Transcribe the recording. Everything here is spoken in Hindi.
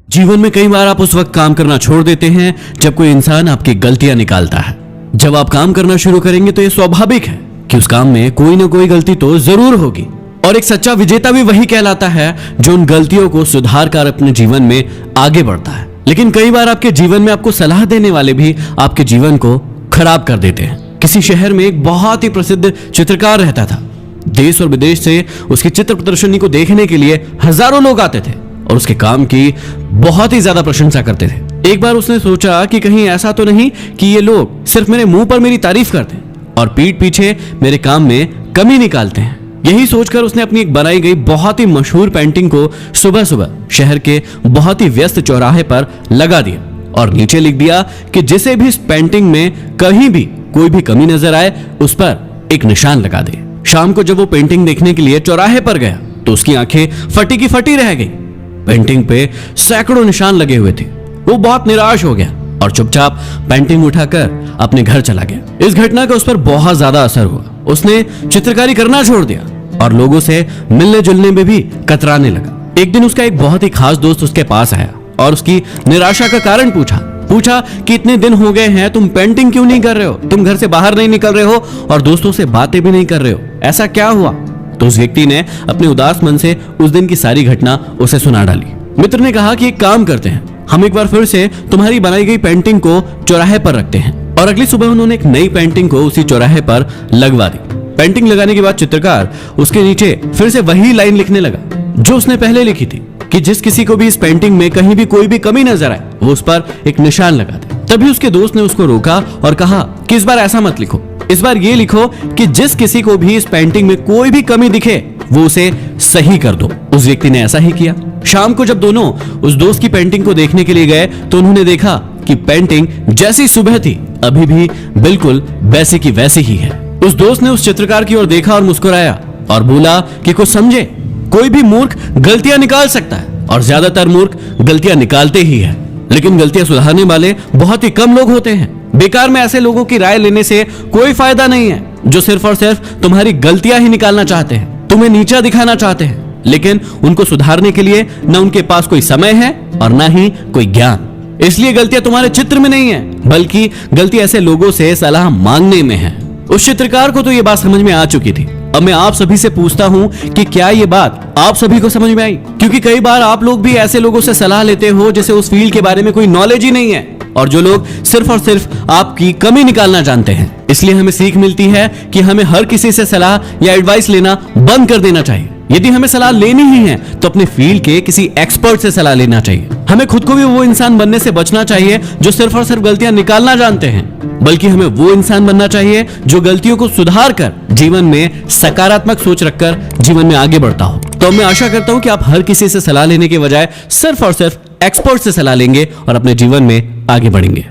जीवन में कई बार आप उस वक्त काम करना छोड़ देते हैं जब कोई इंसान आपकी गलतियां निकालता है। जब आप काम करना शुरू करेंगे तो यह स्वाभाविक है कि उस काम में कोई ना कोई गलती तो जरूर होगी, और एक सच्चा विजेता भी वही कहलाता है जो उन गलतियों को सुधार कर अपने जीवन में आगे बढ़ता है। लेकिन कई बार आपके जीवन में आपको सलाह देने वाले भी आपके जीवन को खराब कर देते हैं। किसी शहर में एक बहुत ही प्रसिद्ध चित्रकार रहता था। देश और विदेश से उसकी चित्र प्रदर्शनी को देखने के लिए हजारों लोग आते थे और उसके काम की बहुत ही ज्यादा प्रशंसा करते थे। एक बार उसने सोचा कि कहीं ऐसा तो नहीं कि ये लोग सिर्फ मेरे मुंह पर मेरी तारीफ करते हैं और पीठ पीछे मेरे काम में कमी निकालते हैं। यही सोचकर उसने अपनी एक बनाई गई बहुत ही मशहूर पेंटिंग को सुबह सुबह शहर के बहुत ही व्यस्त चौराहे पर लगा दिया और नीचे लिख दिया कि जिसे भी इस पेंटिंग में कहीं भी कोई भी कमी नजर आए उस पर एक निशान लगा दे। शाम को जब वो पेंटिंग देखने के लिए चौराहे पर गया तो उसकी आंखें फटी की फटी रह गई। पेंटिंग पे सैकड़ों निशान लगे हुए थे। वो बहुत निराश हो गया और चुपचाप पेंटिंग उठाकर अपने घर चला गया। इस घटना का उस पर बहुत ज्यादा असर हुआ। उसने चित्रकारी करना छोड़ दिया और लोगों से मिलने जुलने में भी कतराने लगा। एक दिन उसका एक बहुत ही खास दोस्त उसके पास आया और उसकी निराशा का कारण पूछा कि इतने दिन हो गए हैं, तुम पेंटिंग क्यों नहीं कर रहे हो? तुम घर से बाहर नहीं निकल रहे हो और दोस्तों से बातें भी नहीं कर रहे हो, ऐसा क्या हुआ? तो उस व्यक्ति ने अपने उदास मन से उस दिन की सारी घटना उसे सुना डाली। मित्र ने कहा कि एक काम करते हैं, हम एक बार फिर से तुम्हारी बनाई गई पेंटिंग को चौराहे पर रखते हैं। और अगली सुबह उन्होंने एक नई पेंटिंग को उसी चौराहे पर लगवा दी। पेंटिंग लगाने के बाद चित्रकार उसके नीचे फिर से वही लाइन लिखने लगा जो उसने पहले लिखी थी कि जिस किसी को भी इस पेंटिंग में कहीं भी कोई भी कमी नजर आए वो उस पर एक निशान लगा दे। तभी उसके दोस्त ने उसको रोका और कहा कि इस बार ऐसा मत लिखो, इस बार ये लिखो कि जिस किसी को भी इस पेंटिंग में कोई भी कमी दिखे वो उसे सही कर दो। उस व्यक्ति ने ऐसा ही किया। शाम को जब दोनों उस दोस्त की पेंटिंग को देखने के लिए गए तो उन्होंने देखा कि पेंटिंग जैसी सुबह थी अभी भी बिल्कुल वैसी की वैसी ही है। उस दोस्त ने उस चित्रकार की ओर देखा और मुस्कुराया और बोला कि कुछ समझे, कोई भी मूर्ख गलतियां निकाल सकता है और ज्यादातर मूर्ख गलतियां निकालते ही है, लेकिन गलतियां सुधारने वाले बहुत ही कम लोग होते हैं। बेकार में ऐसे लोगों की राय लेने से कोई फायदा नहीं है जो सिर्फ और सिर्फ तुम्हारी गलतियां ही निकालना चाहते हैं, तुम्हें नीचा दिखाना चाहते हैं, लेकिन उनको सुधारने के लिए न उनके पास कोई समय है और न ही कोई ज्ञान। इसलिए गलतियां तुम्हारे चित्र में नहीं है, बल्कि गलती ऐसे लोगों से सलाह मांगने में है। उस चित्रकार को तो ये बात समझ में आ चुकी थी। अब मैं आप सभी से पूछता हूं कि क्या ये बात आप सभी को समझ में आई? क्योंकि कई बार आप लोग भी ऐसे लोगों से सलाह लेते हो जैसे उस फील्ड के बारे में कोई नॉलेज ही नहीं है और जो लोग सिर्फ और सिर्फ आपकी कमी निकालना जानते हैं। इसलिए हमें सीख मिलती है कि हमें हर किसी से सलाह या एडवाइस लेना बंद कर देना चाहिए। यदि हमें सलाह लेनी ही है तो अपने फील्ड के किसी एक्सपर्ट से सलाह लेना चाहिए। हमें खुद को भी वो इंसान बनने से बचना चाहिए जो सिर्फ और सिर्फ गलतियां निकालना जानते हैं, बल्कि हमें वो इंसान बनना चाहिए जो गलतियों को सुधार कर जीवन में सकारात्मक सोच रखकर जीवन में आगे बढ़ता हो। तो मैं आशा करता हूं कि आप हर किसी से सलाह लेने के बजाय सिर्फ और सिर्फ एक्सपर्ट से सलाह लेंगे और अपने जीवन में आगे बढ़ेंगे।